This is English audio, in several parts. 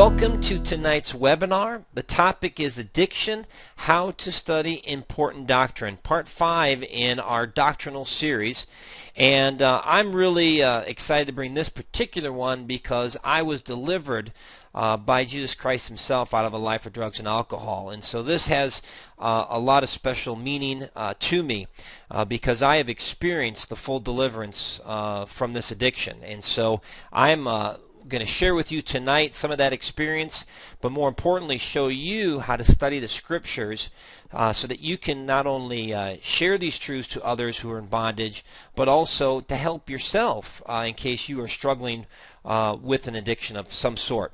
Welcome to tonight's webinar. The topic is Addiction, How to Study Important Doctrine, Part 5 in our doctrinal series. And I'm really excited to bring this particular one because I was delivered by Jesus Christ himself out of a life of drugs and alcohol. And so this has a lot of special meaning to me because I have experienced the full deliverance from this addiction. And so I'm going to share with you tonight some of that experience, but more importantly show you how to study the scriptures so that you can not only share these truths to others who are in bondage, but also to help yourself in case you are struggling with an addiction of some sort.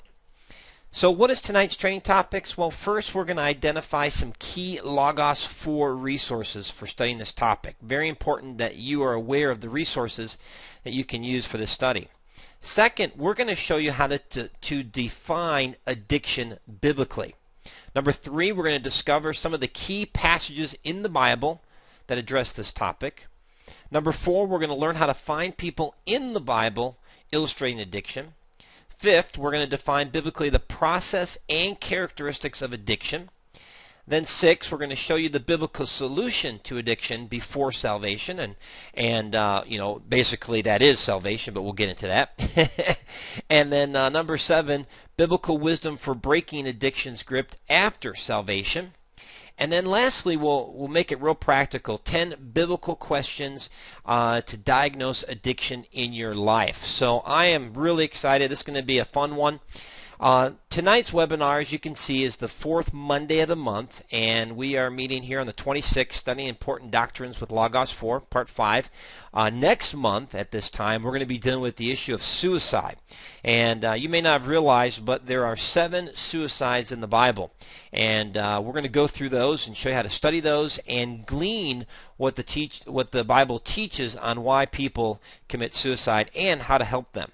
So what is tonight's training topics? Well, first we're going to identify some key Logos 4 resources for studying this topic. Very important that you are aware of the resources that you can use for this study. Second, we're going to show you how to define addiction biblically. Number 3, we're going to discover some of the key passages in the Bible that address this topic. Number 4, we're going to learn how to find people in the Bible illustrating addiction. Fifth, we're going to define biblically the process and characteristics of addiction. Then 6, we're going to show you the biblical solution to addiction before salvation, and you know, basically that is salvation, but we'll get into that. And then number 7, biblical wisdom for breaking addiction's grip after salvation. And then lastly, we'll make it real practical, 10 biblical questions to diagnose addiction in your life. So I am really excited. This is going to be a fun one. Tonight's webinar, as you can see, is the 4th Monday of the month, and we are meeting here on the 26th, studying important doctrines with Logos 4, Part 5. Next month at this time, we're going to be dealing with the issue of suicide. And you may not have realized, but there are 7 suicides in the Bible. And we're going to go through those and show you how to study those and glean what the Bible teaches on why people commit suicide and how to help them.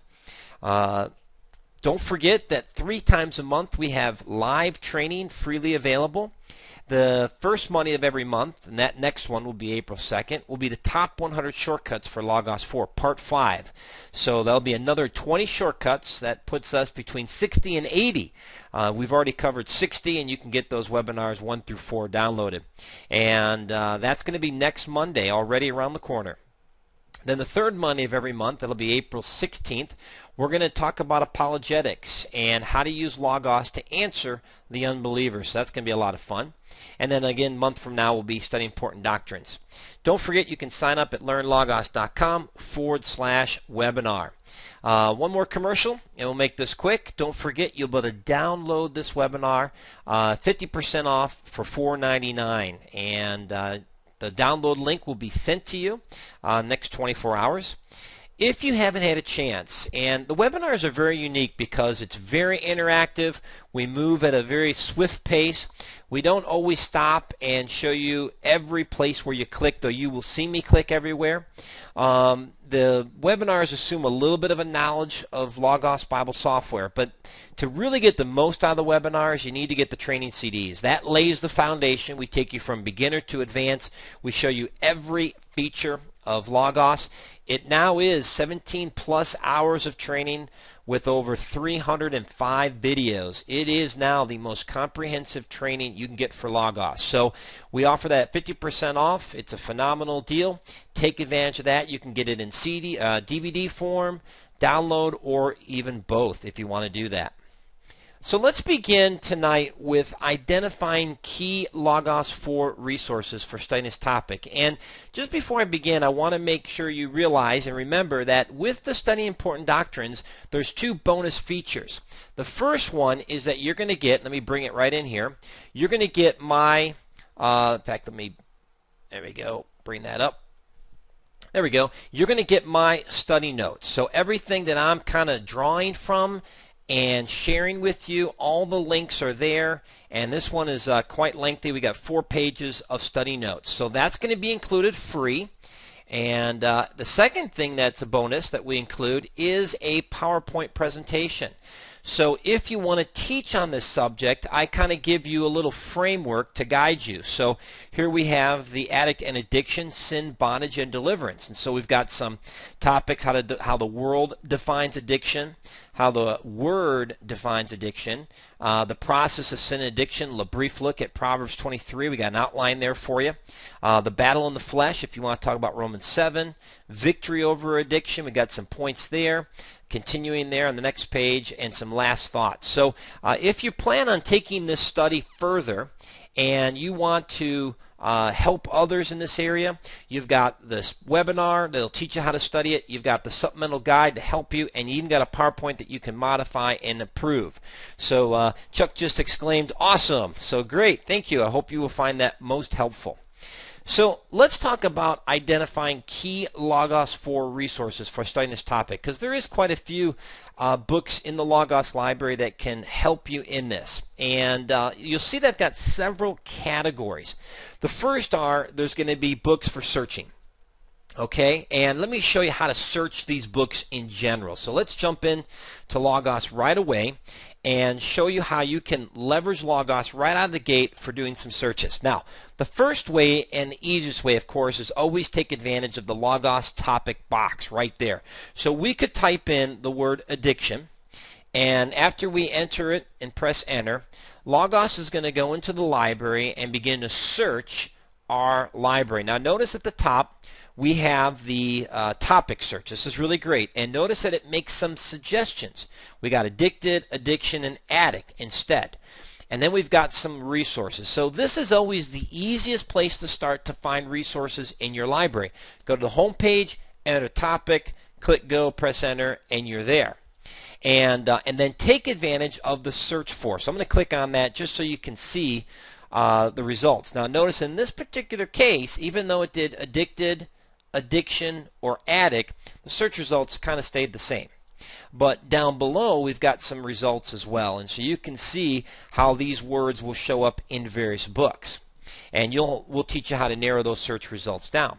Don't forget that 3 times a month we have live training freely available. The first Monday of every month, and that next one will be April 2nd, will be the top 100 shortcuts for Logos 4, Part 5. So there'll be another 20 shortcuts. That puts us between 60 and 80. We've already covered 60, and you can get those webinars 1 through 4 downloaded. And that's going to be next Monday, already around the corner. Then the third Monday of every month, that'll be April 16th, we're going to talk about apologetics and how to use Logos to answer the unbelievers. So that's going to be a lot of fun. And then again, a month from now, we'll be studying important doctrines. Don't forget, you can sign up at LearnLogos.com /webinar. One more commercial, and we'll make this quick. Don't forget, you'll be able to download this webinar, 50% off for $4.99. And the download link will be sent to you next 24 hours. If you haven't had a chance, and the webinars are very unique because it's very interactive, we move at a very swift pace. We don't always stop and show you every place where you click, though you will see me click everywhere. The webinars assume a little bit of a knowledge of Logos Bible software, but to really get the most out of the webinars, you need to get the training CDs. That lays the foundation. We take you from beginner to advanced. We show you every feature of Logos. It now is 17 plus hours of training with over 305 videos. It is now the most comprehensive training you can get for Logos. So we offer that 50% off. It's a phenomenal deal. Take advantage of that. You can get it in CD, DVD form, download, or even both if you want to do that. So let's begin tonight with identifying key Logos 4 resources for studying this topic. And just before I begin, I want to make sure you realize and remember that with the Study Important Doctrines, there's 2 bonus features. The first one is that you're going to get, let me bring it right in here, you're going to get my, in fact, there we go, bring that up. There we go. You're going to get my study notes. So everything that I'm kind of drawing from and sharing with you, all the links are there, and this one is quite lengthy. We got 4 pages of study notes, so that's going to be included free. And the second thing that's a bonus that we include is a PowerPoint presentation. So if you want to teach on this subject, I kind of give you a little framework to guide you. So here we have the addict and addiction, sin, bondage, and deliverance. And so we've got some topics, how the world defines addiction, how the Word defines addiction, the process of sin and addiction, a brief look at Proverbs 23. We got an outline there for you. The battle in the flesh, if you want to talk about Romans 7. Victory over addiction, we got some points there. Continuing there on the next page, and some last thoughts. So if you plan on taking this study further and you want to help others in this area, you've got this webinar that'll teach you how to study it. You've got the supplemental guide to help you, and you even got a PowerPoint that you can modify and improve. So Chuck just exclaimed, awesome. So great, thank you. I hope you will find that most helpful. So let's talk about identifying key Logos 4 resources for studying this topic, because there is quite a few books in the Logos library that can help you in this. And you'll see that I've got several categories. The first there's going to be books for searching. Okay, and let me show you how to search these books in general. So let's jump in to Logos right away and show you how you can leverage Logos right out of the gate for doing some searches. Now, the first way and the easiest way, of course, is always take advantage of the Logos topic box right there. So we could type in the word addiction, and after we enter it and press enter, Logos is going to go into the library and begin to search our library. Now notice at the top we have the topic search. This is really great, and notice that it makes some suggestions. We got addicted, addiction, and addict instead. And then we've got some resources. So this is always the easiest place to start to find resources in your library. Go to the home page, enter topic, click go, press enter, and you're there. And then take advantage of the search for. So I'm going to click on that just so you can see the results. Now notice in this particular case, even though it did addicted, addiction, or addict, the search results kind of stayed the same. But down below we've got some results as well, and so you can see how these words will show up in various books, and we'll teach you how to narrow those search results down.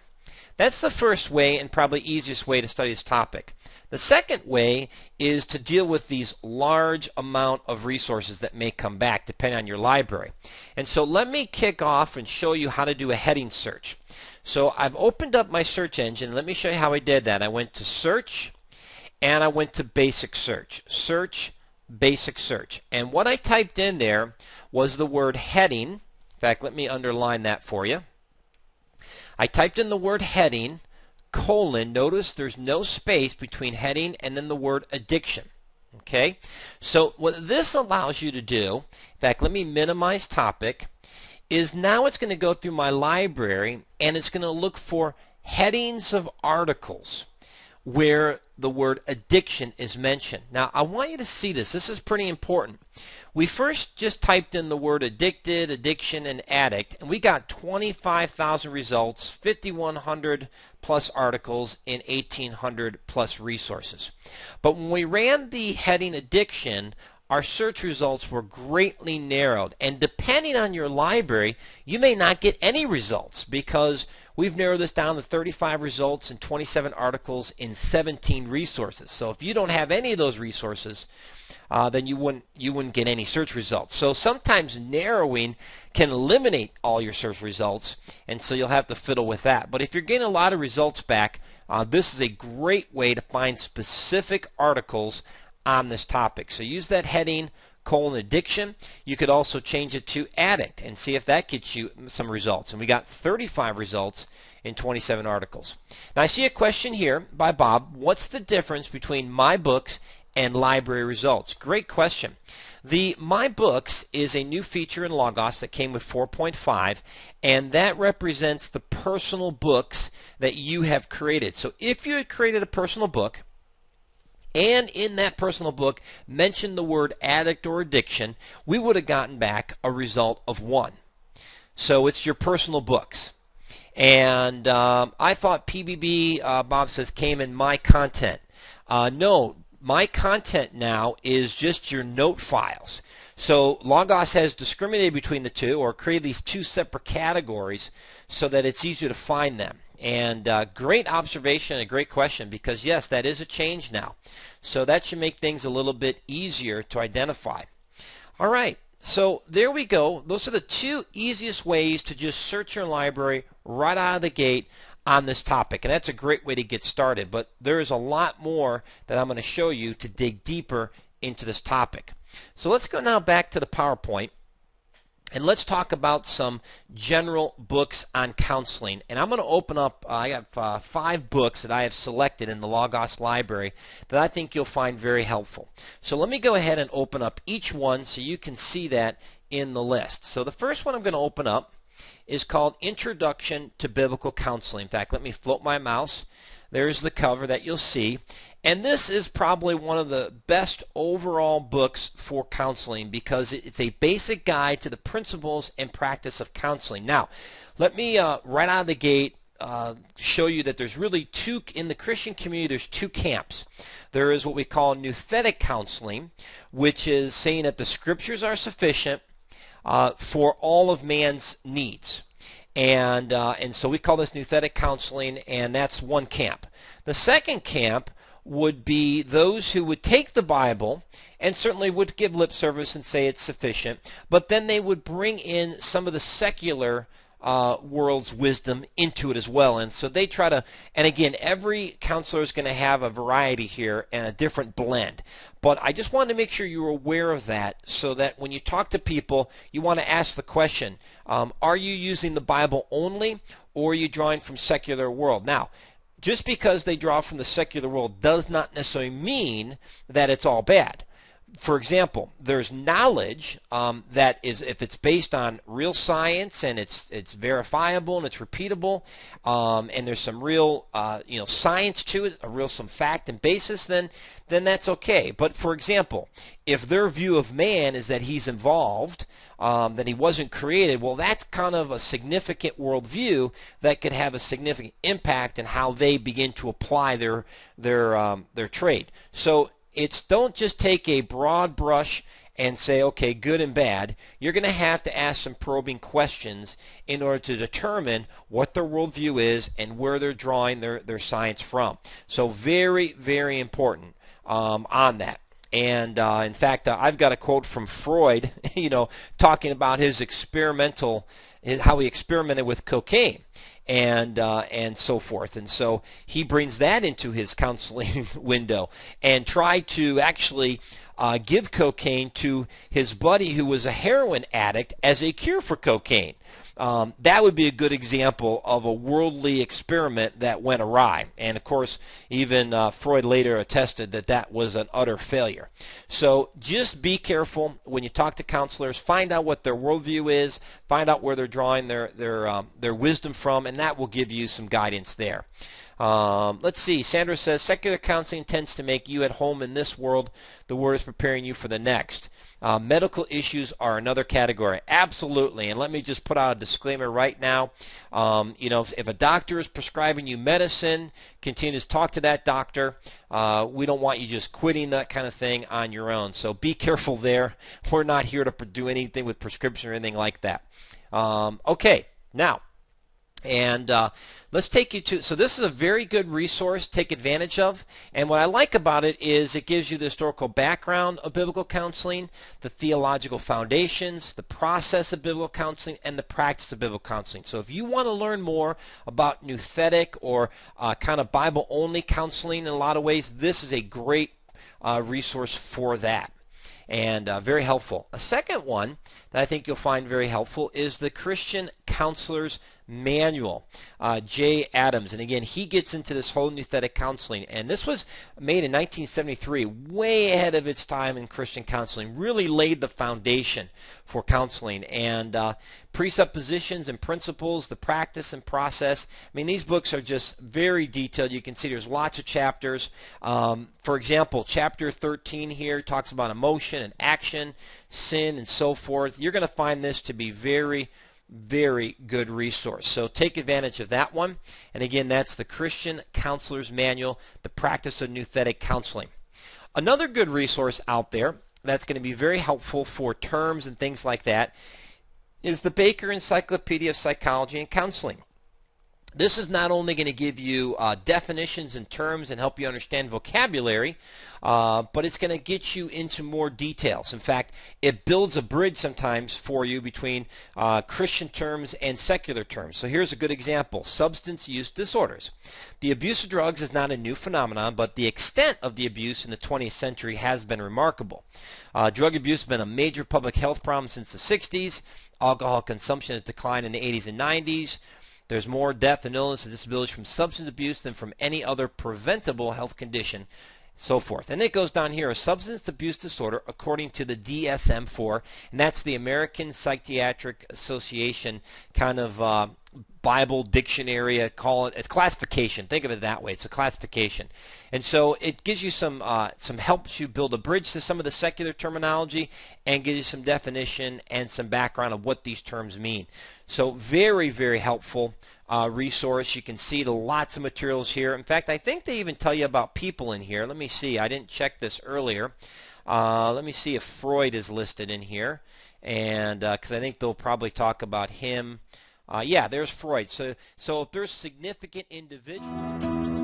That's the first way and probably easiest way to study this topic. The second way is to deal with these large amount of resources that may come back depending on your library. And so let me kick off and show you how to do a heading search. So I've opened up my search engine. Let me show you how I did that. I went to search and I went to basic search. Search, basic search. And what I typed in there was the word heading. In fact, let me underline that for you. I typed in the word heading, colon, notice there's no space between heading and then the word addiction. Okay, so what this allows you to do, in fact, let me minimize topic, is now it's going to go through my library and it's going to look for headings of articles where the word addiction is mentioned. Now I want you to see this. This is pretty important. We first just typed in the word addicted, addiction, and addict, and we got 25,000 results, 5,100 plus articles, and 1,800 plus resources. But when we ran the heading addiction, our search results were greatly narrowed, and depending on your library, you may not get any results because we've narrowed this down to 35 results and 27 articles in 17 resources. So if you don't have any of those resources, then you wouldn't get any search results. So sometimes narrowing can eliminate all your search results, and so you'll have to fiddle with that. But if you're getting a lot of results back, this is a great way to find specific articles on this topic. So use that heading, colon, addiction. You could also change it to addict and see if that gets you some results. And we got 35 results in 27 articles. Now I see a question here by Bob. What's the difference between my books and library results? Great question. The My Books is a new feature in Logos that came with 4.5, and that represents the personal books that you have created. So if you had created a personal book and in that personal book mentioned the word addict or addiction, we would have gotten back a result of 1. So it's your personal books. And I thought PBB, Bob says, came in my content. No, my content now is just your note files. So Logos has discriminated between the two, or created these two separate categories so that it's easier to find them. And great observation and a great question, because yes, that is a change now. So that should make things a little bit easier to identify. All right, so there we go. Those are the two easiest ways to just search your library right out of the gate on this topic. And that's a great way to get started. But there is a lot more that I'm going to show you to dig deeper into this topic. So let's go now back to the PowerPoint. And let's talk about some general books on counseling. And I'm going to open up, I have 5 books that I have selected in the Logos library that I think you'll find very helpful. So let me go ahead and open up each one so you can see that in the list. So the first one I'm going to open up is called Introduction to Biblical Counseling. In fact, let me float my mouse. There's the cover that you'll see. And this is probably one of the best overall books for counseling, because it's a basic guide to the principles and practice of counseling. Now, let me right out of the gate show you that there's really in the Christian community, there's 2 camps. There is what we call nouthetic counseling, which is saying that the scriptures are sufficient for all of man's needs. And so we call this nouthetic counseling, and that's one camp. The second camp would be those who would take the Bible and certainly would give lip service and say it's sufficient, but then they would bring in some of the secular world's wisdom into it as well. And so they try to, and again, every counselor is going to have a variety here and a different blend. But I just wanted to make sure you were aware of that, so that when you talk to people, you want to ask the question, are you using the Bible only, or are you drawing from secular world? Now, just because they draw from the secular world does not necessarily mean that it's all bad. For example, there's knowledge that is, if it's based on real science and it's verifiable and it's repeatable, and there's some real science to it, some fact and basis, then that's okay. But for example, if their view of man is that he's involved, that he wasn't created, well, that's kind of a significant worldview that could have a significant impact in how they begin to apply their trade. So don't just take a broad brush and say, okay, good and bad. You're going to have to ask some probing questions in order to determine what their worldview is and where they're drawing their science from. So very, very important on that. And in fact, I've got a quote from Freud, talking about his how he experimented with cocaine and so forth. And so he brings that into his counseling window and tried to actually give cocaine to his buddy who was a heroin addict as a cure for cocaine. That would be a good example of a worldly experiment that went awry. And of course, even Freud later attested that was an utter failure. So just be careful when you talk to counselors. Find out what their worldview is. Find out where they're drawing their wisdom from, and that will give you some guidance there. Let's see. Sandra says, secular counseling tends to make you at home in this world. The Word is preparing you for the next. Medical issues are another category. Absolutely. And let me just put out a disclaimer right now. If a doctor is prescribing you medicine, continue to talk to that doctor. We don't want you just quitting that kind of thing on your own. So be careful there. We're not here to do anything with prescription or anything like that. Okay. Now, and let's take you to, so this is a very good resource to take advantage of. And what I like about it is it gives you the historical background of biblical counseling, the theological foundations, the process of biblical counseling, and the practice of biblical counseling. So if you want to learn more about nouthetic or kind of Bible-only counseling in a lot of ways, this is a great resource for that. And very helpful. A second one that I think you'll find very helpful is the Christian Counselor's Manual, J. Adams. And again, he gets into this whole nouthetic counseling. And this was made in 1973, way ahead of its time in Christian counseling, really laid the foundation for counseling. And presuppositions and principles, the practice and process. I mean, these books are just very detailed. You can see there's lots of chapters. For example, chapter 13 here talks about emotion and action, sin, and so forth. You're going to find this to be very, very good resource. So take advantage of that one. And again, that's the Christian Counselor's Manual, the practice of nouthetic counseling. Another good resource out there that's going to be very helpful for terms and things like that is the Baker Encyclopedia of Psychology and Counseling. This is not only going to give you definitions and terms and help you understand vocabulary, but it's going to get you into more details. In fact, it builds a bridge sometimes for you between Christian terms and secular terms. So here's a good example: substance use disorders. The abuse of drugs is not a new phenomenon, but the extent of the abuse in the 20th century has been remarkable. Drug abuse has been a major public health problem since the 60s. Alcohol consumption has declined in the 80s and 90s. There's more death and illness and disability from substance abuse than from any other preventable health condition, so forth. And it goes down here: a substance abuse disorder, according to the DSM-4, and that's the American Psychiatric Association kind of Bible dictionary. Call it, it's classification. Think of it that way. It's a classification. And so it gives you some helps you build a bridge to some of the secular terminology and gives you some definition and some background of what these terms mean. So very, very helpful resource. You can see lots of materials here. In fact, I think they even tell you about people in here. Let me see. I didn't check this earlier. Let me see if Freud is listed in here, and because I think they'll probably talk about him. Yeah, there's Freud. So if there's significant individuals.